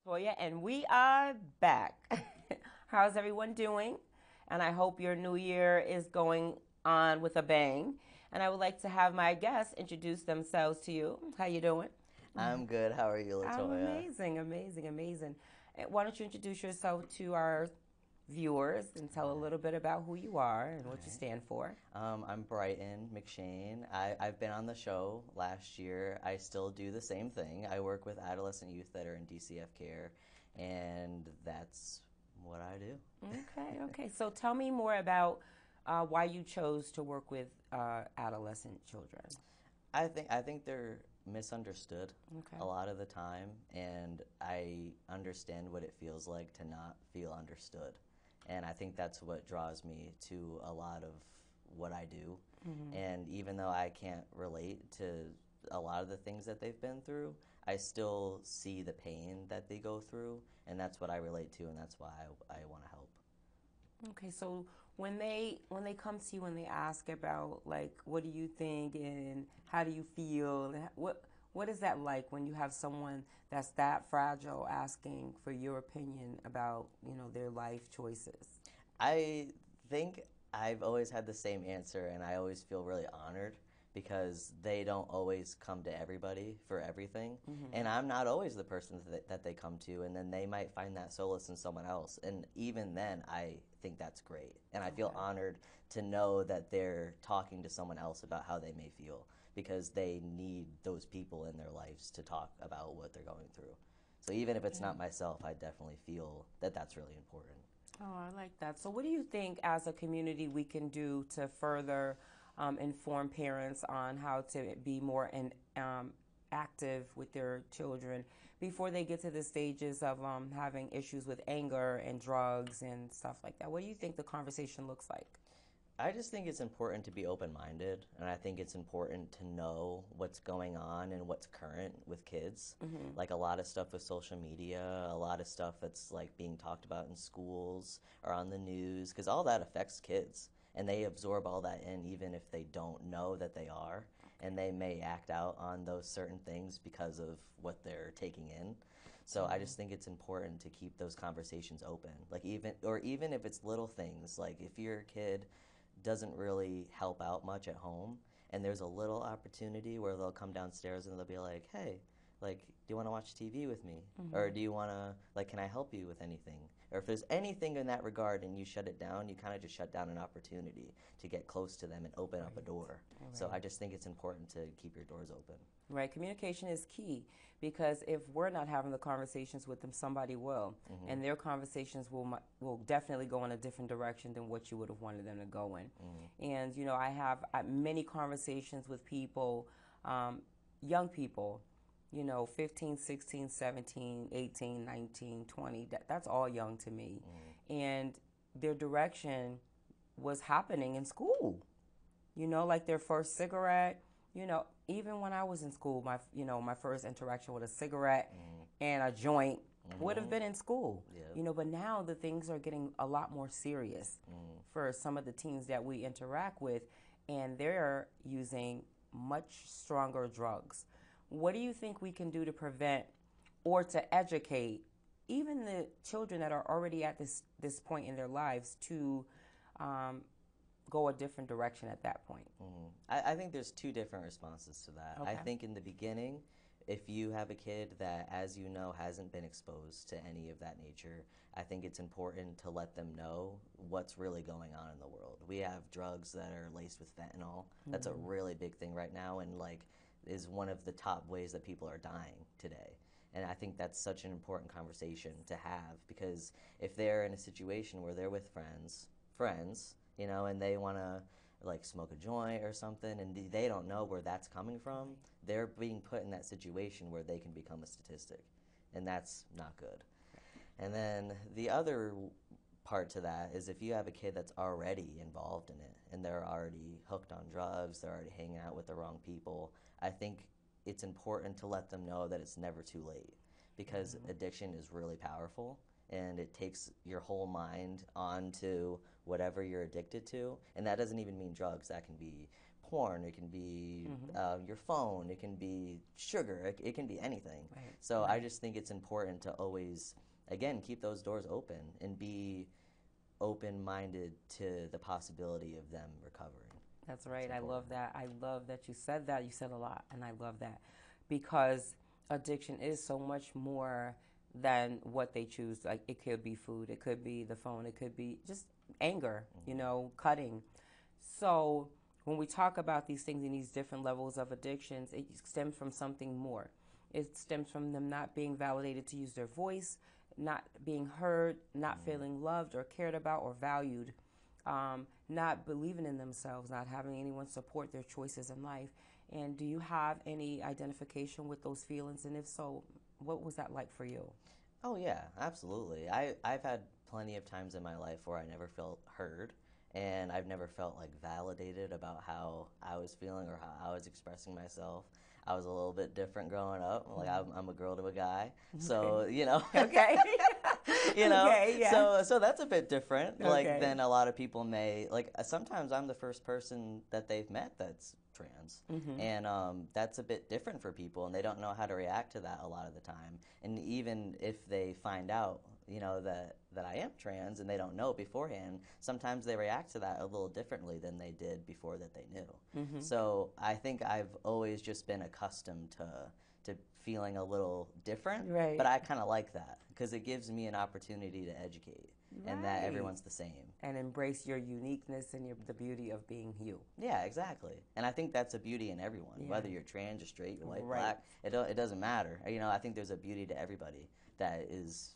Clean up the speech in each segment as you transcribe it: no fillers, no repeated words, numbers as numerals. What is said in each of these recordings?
Latoya, and we are back. How's everyone doing? And I hope your new year is going on with a bang. And I would like to have my guests introduce themselves to you. How you doing? I'm good. How are you, I'm Latoya? amazing, amazing, amazing. Why don't you introduce yourself to our viewers and tell a little bit about who you are and All what you right. stand for? I'm Brighton McShane. I've been on the show last year. I still do the same thing. I work with adolescent youth that are in DCF care, and that's what I do. Okay, okay. So tell me more about why you chose to work with adolescent children. I think they're misunderstood Okay. a lot of the time, and I understand what it feels like to not feel understood. And I think that's what draws me to a lot of what I do. And even though I can't relate to a lot of the things that they've been through, I still see the pain that they go through, and that's what I relate to, and that's why I want to help. Okay, so when they come to you and they ask about like what do you think and how do you feel and what is that like when you have someone that's that fragile asking for your opinion about their life choices? I think I've always had the same answer, and I always feel really honored because they don't always come to everybody for everything. And I'm not always the person that they come to, and then they might find that solace in someone else. And even then, I think that's great. And I feel Okay. honored to know that they're talking to someone else about how they may feel because they need those people in their lives to talk about what they're going through. So even if it's Yeah. not myself, I definitely feel that that's really important. Oh, I like that. So, what do you think as a community we can do to further inform parents on how to be more active with their children before they get to the stages of having issues with anger and drugs and stuff like that? What do you think the conversation looks like? I just think it's important to be open minded, and I think it's important to know what's going on and what's current with kids. Like a lot of stuff with social media, a lot of stuff that's like being talked about in schools or on the news, because all that affects kids, and they absorb all that in even if they don't know that they are, and they may act out on those certain things because of what they're taking in. So I just think it's important to keep those conversations open. Like even if it's little things, like if your kid doesn't really help out much at home, and there's a little opportunity where they'll come downstairs and they'll be like, hey, like, do you want to watch TV with me? Or do you want to, like, can I help you with anything? Or if there's anything in that regard and you shut it down, you kind of just shut down an opportunity to get close to them and open up a door. So I Right. just think it's important to keep your doors open. Right, communication is key because if we're not having the conversations with them, somebody will, Hmm. and their conversations will definitely go in a different direction than what you would have wanted them to go in. Hmm. And I have many conversations with people, young people, 15, 16, 17, 18, 19, 20. That's all young to me, and their direction was happening in school, like their first cigarette. Even when I was in school, my first interaction with a cigarette and a joint would have Hmm. been in school. Yep. But now the things are getting a lot more serious for some of the teens that we interact with, and they're using much stronger drugs. What do you think we can do to prevent or to educate even the children that are already at this point in their lives to um, go a different direction at that point? I think there's two different responses to that. I Okay. think in the beginning, if you have a kid that, as you know, hasn't been exposed to any of that nature, I think it's important to let them know what's really going on in the world. We have drugs that are laced with fentanyl. That's a really big thing right now, and like is one of the top ways that people are dying today. And I think that's such an important conversation to have because if they're in a situation where they're with friends, and they want to like smoke a joint or something, and they don't know where that's coming from, they're being put in that situation where they can become a statistic, and that's not good. And then the other part to that is if you have a kid that's already involved in it and they're already hooked on drugs, they're already hanging out with the wrong people, I think it's important to let them know that it's never too late because addiction is really powerful and it takes your whole mind onto whatever you're addicted to. And that doesn't even mean drugs. That can be porn, it can be your phone, it can be sugar, it can be anything. Right. So I just think it's important to always, again, keep those doors open and be open-minded to the possibility of them recovering. That's right. I love that. I love that you said that. You said a lot, and I love that because addiction is so much more than what they choose. Like, it could be food, it could be the phone, it could be just anger, cutting. So when we talk about these things and these different levels of addictions, it stems from something more. It stems from them not being validated to use their voice, not being heard, not feeling loved or cared about or valued, not believing in themselves, not having anyone support their choices in life. And do you have any identification with those feelings? And if so, what was that like for you? Oh yeah, absolutely. I've had plenty of times in my life where I never felt heard, and I've never felt like validated about how I was feeling or how I was expressing myself. I was a little bit different growing up. Like, I'm a girl to a guy, so Okay. Okay, yeah. So that's a bit different. Like, than a lot of people may. Like, sometimes I'm the first person that they've met that's trans, and that's a bit different for people, and they don't know how to react to that a lot of the time. And even if they find out, that I am trans and they don't know beforehand, sometimes they react to that a little differently than they did before that they knew. So I think I've always just been accustomed to feeling a little different, right. But I kind of like that because it gives me an opportunity to educate, and that everyone's the same. And embrace your uniqueness and the beauty of being you. Yeah, exactly. And I think that's a beauty in everyone, whether you're trans or straight, or white, right. black, it doesn't matter. I think there's a beauty to everybody that is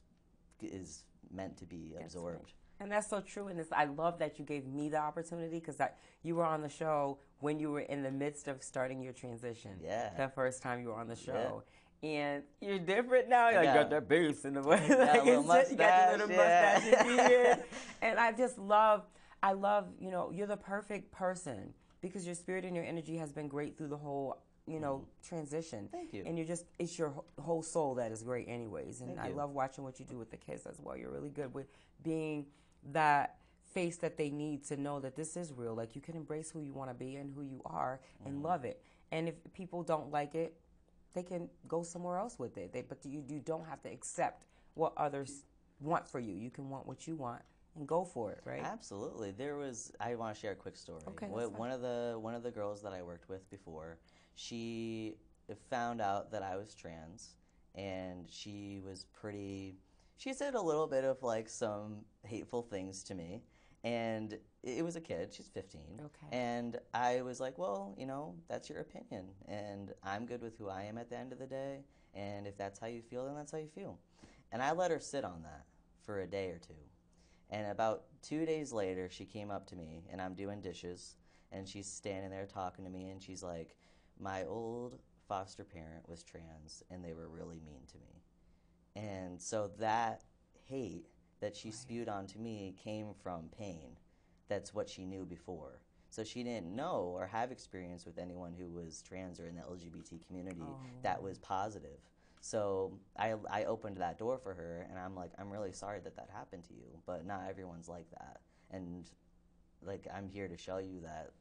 meant to be absorbed. Right. And that's so true. And I love that you gave me the opportunity because you were on the show when you were in the midst of starting your transition. Yeah. The first time you were on the show. Yeah. And you're different now. You got that bass in the way. You got your little mustache and beard. And I love, you're the perfect person because your spirit and your energy has been great through the whole transition. Thank you. And it's your whole soul that is great anyways. And I love watching what you do with the kids as well. You're really good with being that face that they need to know that this is real. Like, you can embrace who you want to be and who you are and love it. And if people don't like it, they can go somewhere else with it. But you don't have to accept what others want for you. You can want what you want and go for it, right? Absolutely. I want to share a quick story. Okay, one of the girls that I worked with before, she found out that I was trans, and she said a little bit of like some hateful things to me, and it was a kid, she's 15. Okay. And I was like, well, that's your opinion, and I'm good with who I am at the end of the day, and if that's how you feel, then that's how you feel. And I let her sit on that for a day or two. And about 2 days later, she came up to me, and I'm doing dishes, and she's standing there talking to me, and she's like, my old foster parent was trans, and they were really mean to me. And so that hate that she spewed onto me came from pain. That's what she knew before. So she didn't know or have experience with anyone who was trans or in the LGBT community that was positive. So I opened that door for her, and I'm like, I'm really sorry that happened to you, but not everyone's like that. And like, I'm here to show you that,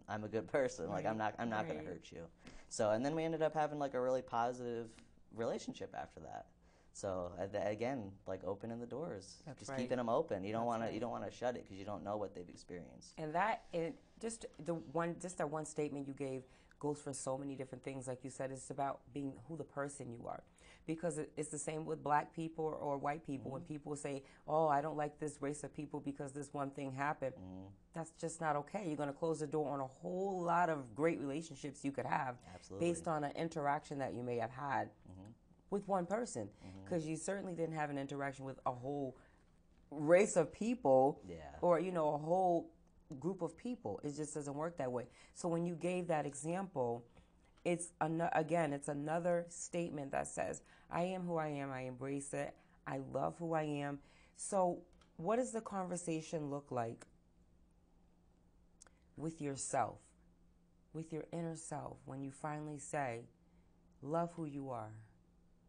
I'm a good person. Right. Like, I'm not going to hurt you. So, and then we ended up having like a really positive relationship after that. So again, like, opening the doors, just keeping them open. You don't want to shut it because you don't know what they've experienced. And just that one statement you gave goes for so many different things. Like you said, it's about being who the person you are. Because it's the same with black people or white people. When people say, oh, I don't like this race of people because this one thing happened, that's just not okay. You're going to close the door on a whole lot of great relationships you could have based on an interaction that you may have had with one person. Because you certainly didn't have an interaction with a whole race of people or, a whole group of people. It just doesn't work that way. So when you gave that example, it's another statement that says, I am who I am, I embrace it, I love who I am. So what does the conversation look like with yourself, with your inner self, when you finally say, love who you are?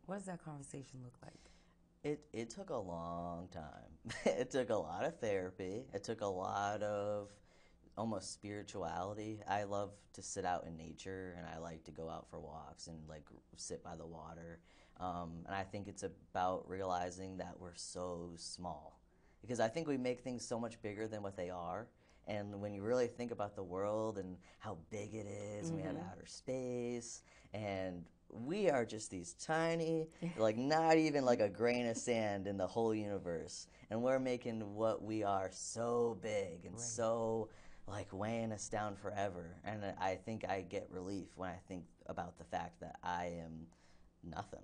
What does that conversation look like? It took a long time. It took a lot of therapy. It took a lot of almost spirituality. I love to sit out in nature, and I like to go out for walks and like sit by the water. And I think it's about realizing that we're so small, because I think we make things so much bigger than what they are. And when you really think about the world and how big it is, and we have outer space, and we are just these tiny, like not even like a grain of sand in the whole universe. And we're making what we are so big and so like weighing us down forever. And I think I get relief when I think about the fact that I am nothing.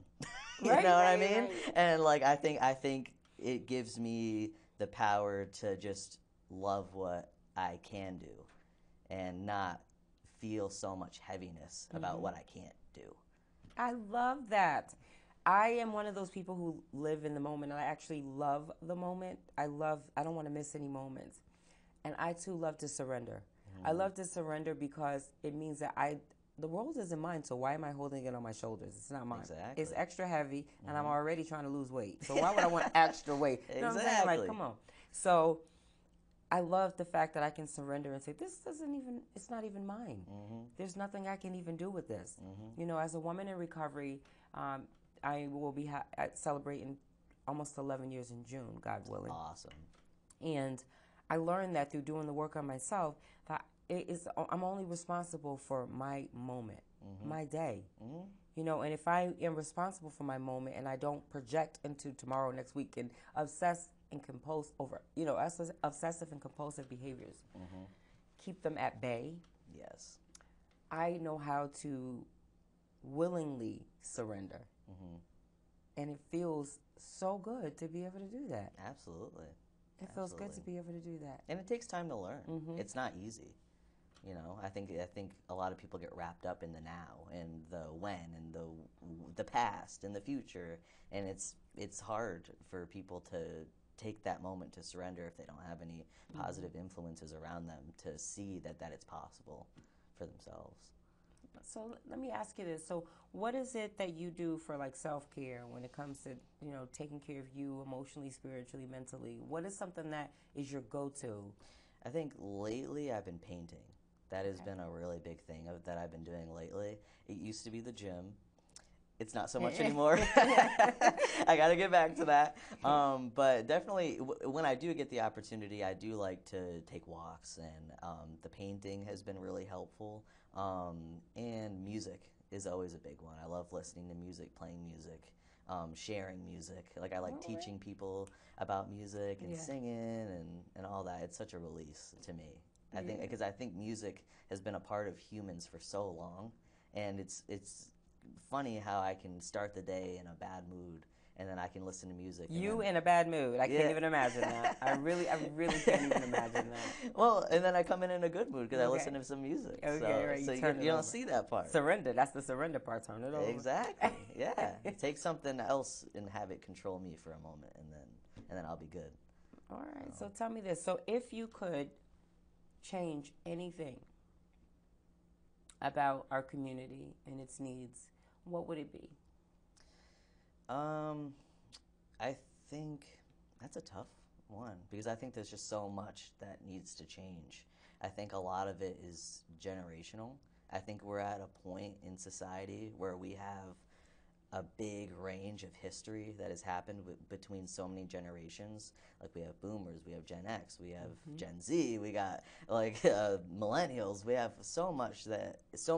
You know what I mean? Right. And like I think it gives me the power to just love what I can do and not feel so much heaviness about what I can't do. I love that. I am one of those people who live in the moment. I actually love the moment. I don't want to miss any moments. And I too love to surrender. I love to surrender because it means that the world isn't mine, so why am I holding it on my shoulders? It's not mine. Exactly. It's extra heavy, and I'm already trying to lose weight. So why would I want extra weight? You know what I'm saying? Like, come on. So I love the fact that I can surrender and say, it's not even mine. There's nothing I can even do with this. You know, as a woman in recovery, I will be celebrating almost 11 years in June, God willing. Awesome. And I learned that through doing the work on myself, that I'm only responsible for my moment, my day. You know, and if I am responsible for my moment and I don't project into tomorrow, next week, and obsess and compose over, you know, obsessive and compulsive behaviors, keep them at bay. Yes. I know how to willingly surrender. And it feels so good to be able to do that. Absolutely. It feels good to be able to do that. And it takes time to learn. It's not easy. You know, I think a lot of people get wrapped up in the now and the when and the past and the future, and it's hard for people to take that moment to surrender if they don't have any positive influences around them to see that it's possible for themselves. So let me ask you this. So what is it that you do for like self-care when it comes to, you know, taking care of you emotionally, spiritually, mentally? What is something that is your go-to? I think lately I've been painting. That has been a really big thing that I've been doing lately. It used to be the gym. It's not so much anymore. I got to get back to that. But definitely, when I do get the opportunity, I do like to take walks, and the painting has been really helpful. And music is always a big one. I love listening to music, playing music, sharing music. Like I like teaching people about music and singing and all that. It's such a release to me. I think because I think music has been a part of humans for so long, and it's funny how I can start the day in a bad mood, and then I can listen to music. You in a bad mood. I can't even imagine that. I really can't even imagine that. Well, and then I come in a good mood because I listen to some music. Okay, right. So you don't see that part. Surrender. That's the surrender part. Turn it over. Exactly. Yeah. Take something else and have it control me for a moment, and then I'll be good. All right. So tell me this. So if you could change anything about our community and its needs, what would it be? I think that's a tough one because I think there's just so much that needs to change. I think a lot of it is generational. I think we're at a point in society where we have a big range of history that has happened between so many generations. Like we have boomers, we have Gen X, we have Gen Z, we got like millennials. We have so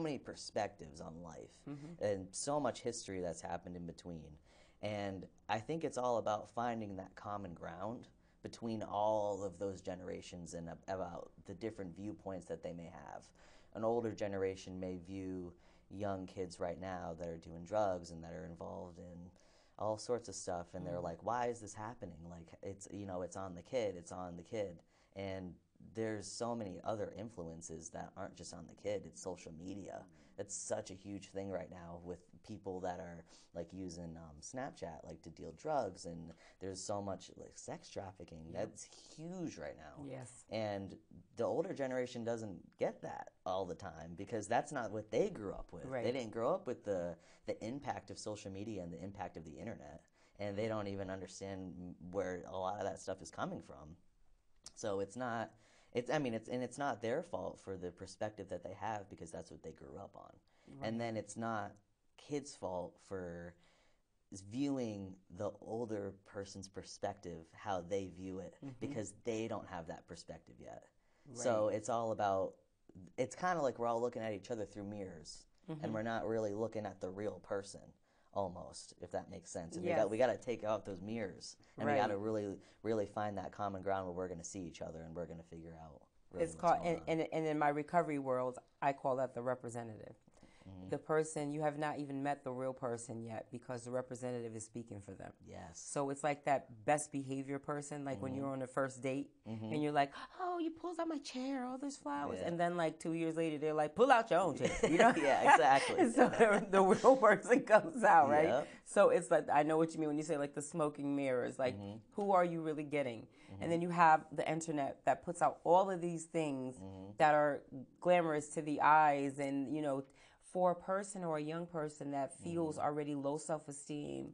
many perspectives on life and so much history that's happened in between. And I think it's all about finding that common ground between all of those generations and about the different viewpoints that they may have. An older generation may view young kids right now that are doing drugs and that are involved in all sorts of stuff, and they're like, why is this happening? Like, it's on the kid. And there's so many other influences that aren't just on the kid. It's social media. It's such a huge thing right now with people that are like using Snapchat like to deal drugs, and there's so much like sex trafficking. That's huge right now. Yes. And the older generation doesn't get that all the time because that's not what they grew up with. Right. They didn't grow up with the impact of social media and the impact of the internet. and they don't even understand where a lot of that stuff is coming from. So it's not their fault for the perspective that they have, because that's what they grew up on. Right. And then it's not kids' fault for viewing the older person's perspective how they view it, because they don't have that perspective yet. Right. So it's all about, it's kind of like we're all looking at each other through mirrors, and we're not really looking at the real person, almost, if that makes sense. And we got to take out those mirrors, and we got to really find that common ground where we're going to see each other, and we're going to figure out really it's called, and in my recovery world, I call that the representative. The person, you have not even met the real person yet, because the representative is speaking for them. Yes. So it's like that best behavior person, like when you're on a first date and you're like, oh, you pulled out my chair, all those flowers. And then like 2 years later, they're like, pull out your own chair. You know? Yeah, exactly. So the real person comes out, right? Yep. So it's like, I know what you mean when you say like the smoking mirrors, like who are you really getting? And then you have the internet that puts out all of these things that are glamorous to the eyes, and, you know, for a person or a young person that feels already low self-esteem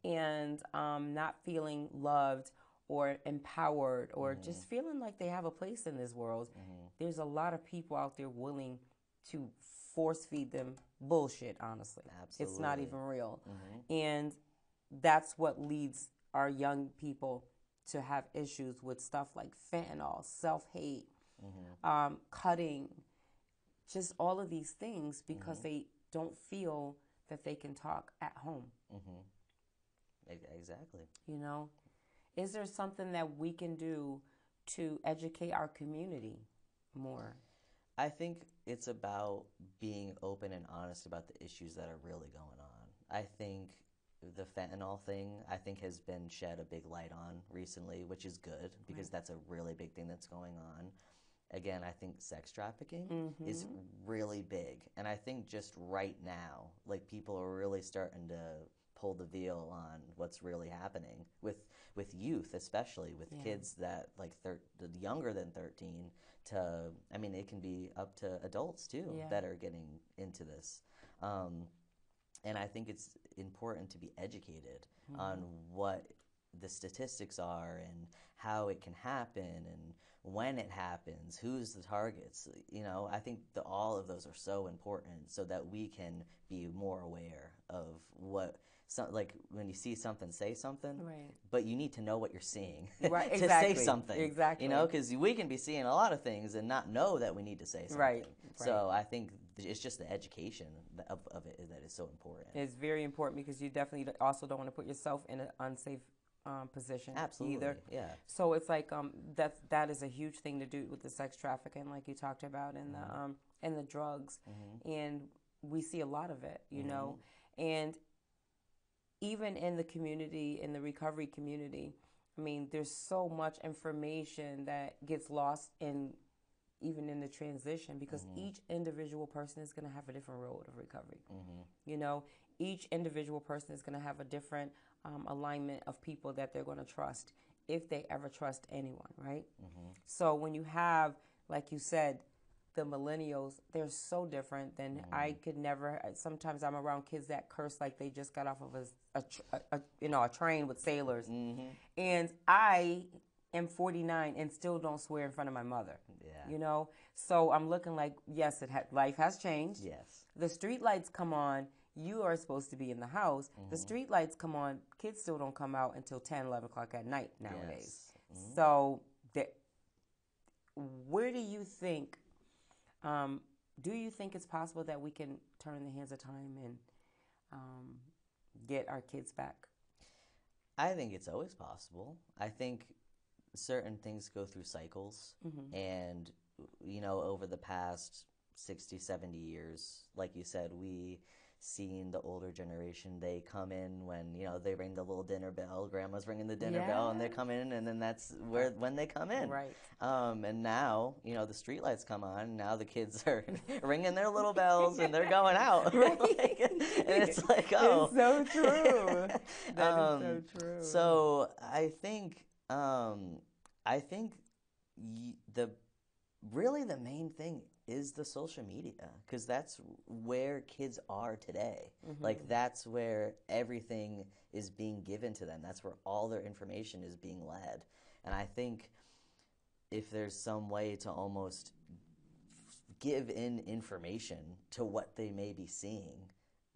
and not feeling loved or empowered or just feeling like they have a place in this world, there's a lot of people out there willing to force feed them bullshit, honestly. Absolutely. It's not even real. And that's what leads our young people to have issues with stuff like fentanyl, self-hate, cutting, just all of these things, because they don't feel that they can talk at home. Exactly. You know, is there something that we can do to educate our community more? I think it's about being open and honest about the issues that are really going on. I think the fentanyl thing, I think, has been shed a big light on recently, which is good, because that's a really big thing that's going on. Again, I think sex trafficking is really big. And I think just right now, like, people are really starting to pull the veil on what's really happening with youth, especially with kids that, like, younger than 13 to, I mean, it can be up to adults, too, that are getting into this. And I think it's important to be educated on what the statistics are and how it can happen and when it happens, who's the targets. You know, I think all of those are so important, so that we can be more aware of like when you see something, say something. Right. But you need to know what you're seeing right. to Exactly. say something. Exactly. You know, because we can be seeing a lot of things and not know that we need to say something. Right. So I think it's just the education of it that is so important. It's very important, because you definitely also don't want to put yourself in an unsafe position. Absolutely. Either. Yeah. So it's like that is a huge thing to do with the sex trafficking, like you talked about, and the drugs, and we see a lot of it, you know, and even in the community, in the recovery community, I mean, there's so much information that gets lost even in the transition, because each individual person is going to have a different road of recovery. You know, each individual person is going to have a different alignment of people that they're going to trust, if they ever trust anyone, right? So when you have, like you said, the millennials, they're so different than I could never. Sometimes I'm around kids that curse like they just got off of a train with sailors, and I am 49 and still don't swear in front of my mother. Yeah. You know, so I'm looking like, yes, life has changed. Yes. The street lights come on. You are supposed to be in the house. The street lights come on. Kids still don't come out until 10, 11 o'clock at night nowadays. Yes. So where do you think it's possible that we can turn the hands of time and get our kids back? I think it's always possible. I think certain things go through cycles, and, you know, over the past 60, 70 years, like you said, we seen the older generation, they come in when, you know, they ring the little dinner bell, grandma's ringing the dinner bell, and they come in, and then that's when they come in. Right. And now, you know, the street lights come on, now the kids are ringing their little bells, and they're going out. Right. And it's like, oh. It's so true. That is so true. So I think the main thing is the social media, because that's where kids are today. Like, that's where everything is being given to them. That's where all their information is being led. And I think if there's some way to almost give in information to what they may be seeing,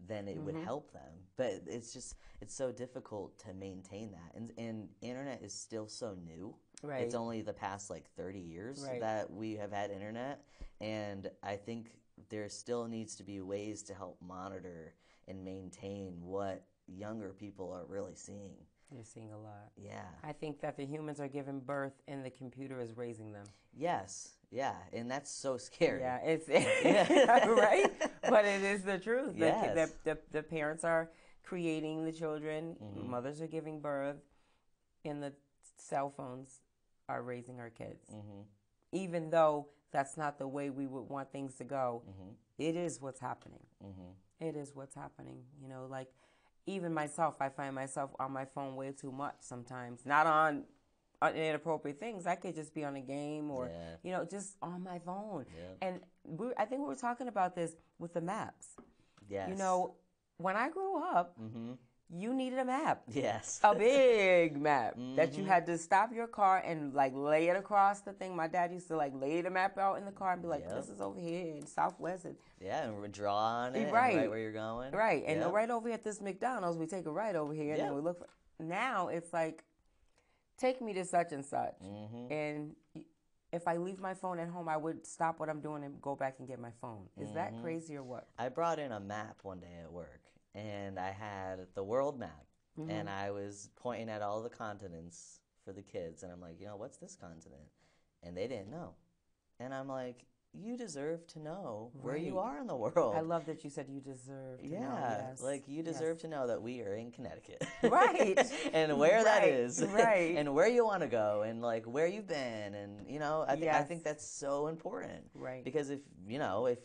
then it would help them. But it's so difficult to maintain that. And internet is still so new. Right. It's only the past like 30 years that we have had internet. And I think there still needs to be ways to help monitor and maintain what younger people are really seeing. You're seeing a lot. Yeah. I think that the humans are giving birth and the computer is raising them. Yes. Yeah. And that's so scary. Yeah, it's right, but it is the truth. Yes. The parents are creating the children. Mothers are giving birth, and the cell phones are raising our kids. Even though that's not the way we would want things to go, it is what's happening. It is what's happening. You know, like even myself, I find myself on my phone way too much sometimes. Not on inappropriate things. I could just be on a game or, you know, just on my phone. And I think we were talking about this with the maps. Yes. You know, when I grew up, you needed a map. Yes. A big map that you had to stop your car and like lay it across the thing. My dad used to like lay the map out in the car and be like, this is over here in Southwest. Yeah, and draw on it, right. And right where you're going. Right, and right over here at this McDonald's, we take a right over here and then we look for. Now it's like, take me to such and such. And if I leave my phone at home, I would stop what I'm doing and go back and get my phone. Is that crazy or what? I brought in a map one day at work, and I had the world map, and I was pointing at all the continents for the kids, and I'm like, you know, what's this continent? And they didn't know. And I'm like, you deserve to know where you are in the world. I love that you said you deserve to know. Yes. Like you deserve to know that we are in Connecticut. Right. And where that is. Right. And where you want to go and like where you've been. And, you know, I think that's so important. Right. Because if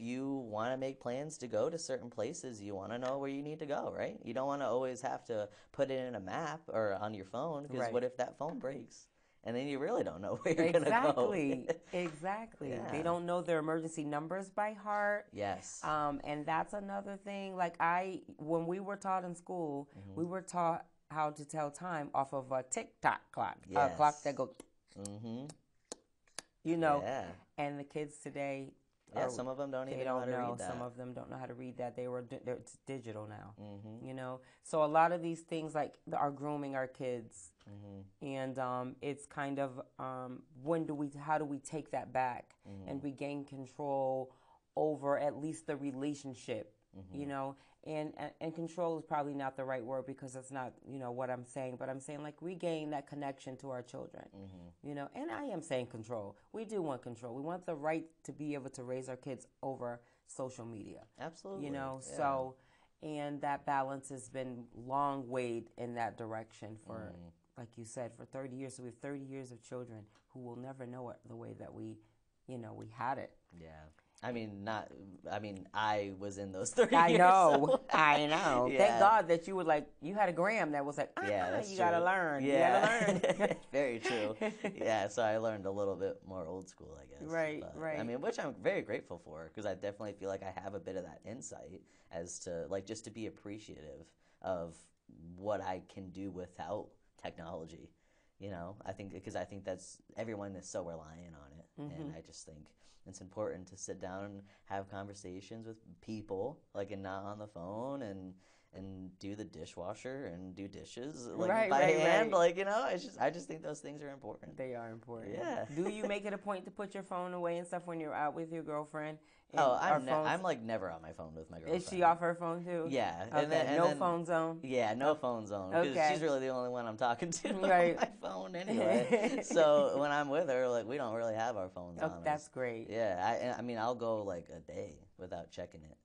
you want to make plans to go to certain places, you want to know where you need to go, right? You don't want to always have to put it in a map or on your phone, because what if that phone breaks? And then you really don't know where you're going to go. Exactly. Yeah. They don't know their emergency numbers by heart. Yes. And that's another thing. Like when we were taught in school, we were taught how to tell time off of a tick-tock clock. A clock that goes, you know. Yeah. And the kids today, some of them don't even know how to read that. Some of them don't know how to read that. It's digital now, you know. So a lot of these things like are grooming our kids, and it's kind of how do we take that back and regain control over at least the relationship, you know. And control is probably not the right word, because that's not, you know, what I'm saying. But I'm saying like regain that connection to our children, you know. And I am saying control. We do want control. We want the right to be able to raise our kids over social media. Absolutely. You know, so, and that balance has been long weighed in that direction for, like you said, for 30 years. So we have 30 years of children who will never know it the way that we had it. Yeah. I was in those 30 I years. Know. I know. Yeah. Thank God that you had a gram that was like, that's you true. gotta learn. Yeah. You gotta learn. Very true. Yeah, so I learned a little bit more old school, I guess. Right. I mean, which I'm very grateful for, because I definitely feel like I have a bit of that insight as to, like, just to be appreciative of what I can do without technology. You know, I think that's, everyone is so reliant on it. And I just think it's important to sit down and have conversations with people, like, and not on the phone, and do the dishwasher and do dishes like by hand. Like, you know, I just think those things are important. They are important. Yeah. Do you make it a point to put your phone away and stuff when you're out with your girlfriend? I'm like never on my phone with my girlfriend. Is she off her phone too? Yeah. Okay. And no phone zone? Yeah, no phone zone. Because she's really the only one I'm talking to on my phone anyway. So when I'm with her, like, we don't really have our phones on. That's great. Yeah. I mean, I'll go like a day without checking it.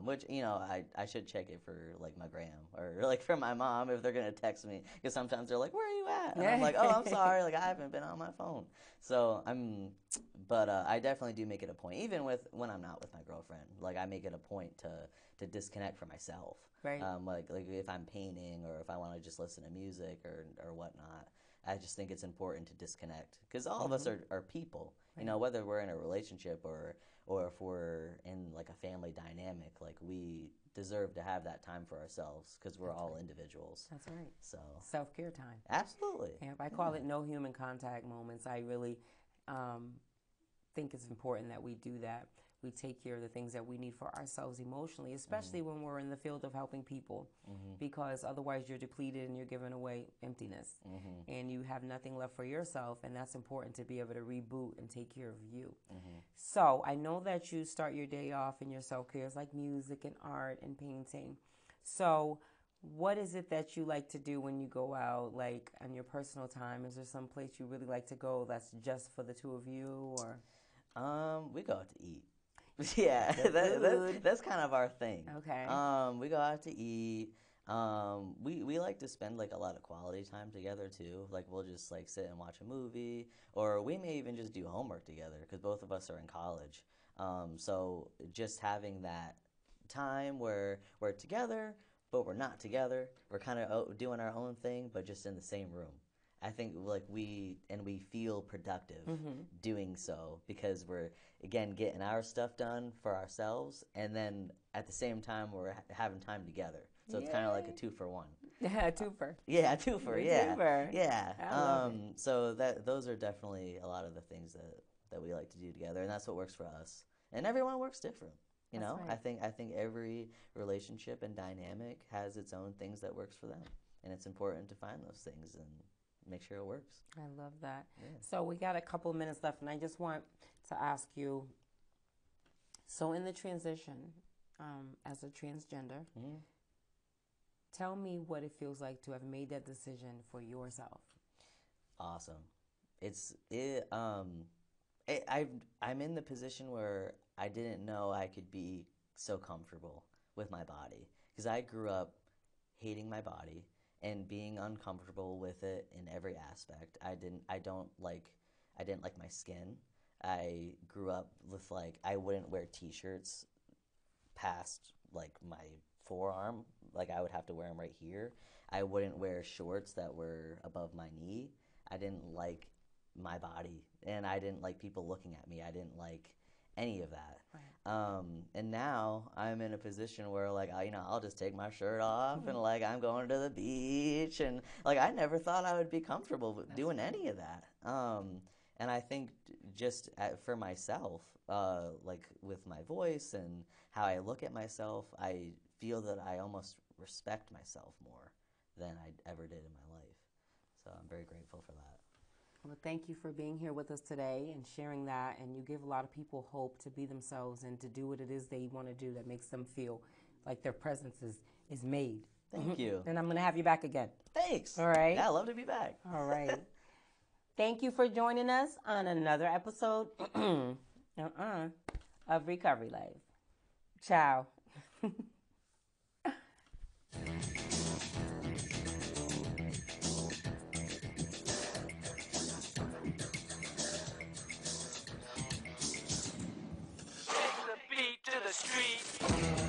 Which, you know, I should check it for, like, my gram, or, like, for my mom if they're going to text me. Because sometimes they're like, where are you at? And I'm like, oh, I'm sorry. Like, I haven't been on my phone. So I definitely do make it a point, even when I'm not with my girlfriend. Like, I make it a point to disconnect from myself. Right. Like if I'm painting, or if I want to just listen to music or whatnot. I just think it's important to disconnect, because all of us are people, you know, whether we're in a relationship or or if we're in like a family dynamic, like we deserve to have that time for ourselves because we're all individuals. That's right. So Self-care time. absolutely. Yeah, I call it no human contact moments. I really think it's important that we do that. We take care of the things that we need for ourselves emotionally, especially when we're in the field of helping people, because otherwise you're depleted and you're giving away emptiness, and you have nothing left for yourself, and that's important to be able to reboot and take care of you. So I know that you start your day off in your self-care is like music and art and painting. So what is it that you like to do when you go out, like on your personal time? Is there some place you really like to go that's just for the two of you, or? We go out to eat. Yeah, that's kind of our thing. Okay. We go out to eat. We like to spend like a lot of quality time together too. Like we'll just like sit and watch a movie, or we may even just do homework together because both of us are in college. So just having that time where we're together, but we're not together. We're kind of doing our own thing, but just in the same room. I think like we feel productive doing so because we're again getting our stuff done for ourselves, and then at the same time we're having time together. So it's kind of like a 2-for-1. Yeah, a twofer. Yeah, a twofer. Yeah, twofer. yeah. I love it. So those are definitely a lot of the things that we like to do together, and that's what works for us. And everyone works different. You know, right. I think every relationship and dynamic has its own things that works for them, and it's important to find those things and make sure it works. I love that. Yeah. So we got a couple of minutes left, and I just want to ask you, so in the transition as a transgender, tell me what it feels like to have made that decision for yourself. Awesome. I'm in the position where I didn't know I could be so comfortable with my body because I grew up hating my body and being uncomfortable with it in every aspect. I didn't like my skin. I grew up with like I wouldn't wear t-shirts past like my forearm. Like I would have to wear them right here. I wouldn't wear shorts that were above my knee. I didn't like my body, and I didn't like people looking at me. I didn't like any of that. Right. And now I'm in a position where like I'll just take my shirt off and like I'm going to the beach, and like I never thought I would be comfortable with doing any of that. And I think just for myself, like with my voice and how I look at myself, I feel that I almost respect myself more than I ever did in my life. So I'm very grateful for that. Well, thank you for being here with us today and sharing that. And you give a lot of people hope to be themselves and to do what it is they want to do that makes them feel like their presence is made. Thank you. And I'm going to have you back again. Thanks. All right. Yeah, I'd love to be back. All right. Thank you for joining us on another episode of Recovery Life. Ciao. Take the beat to the street.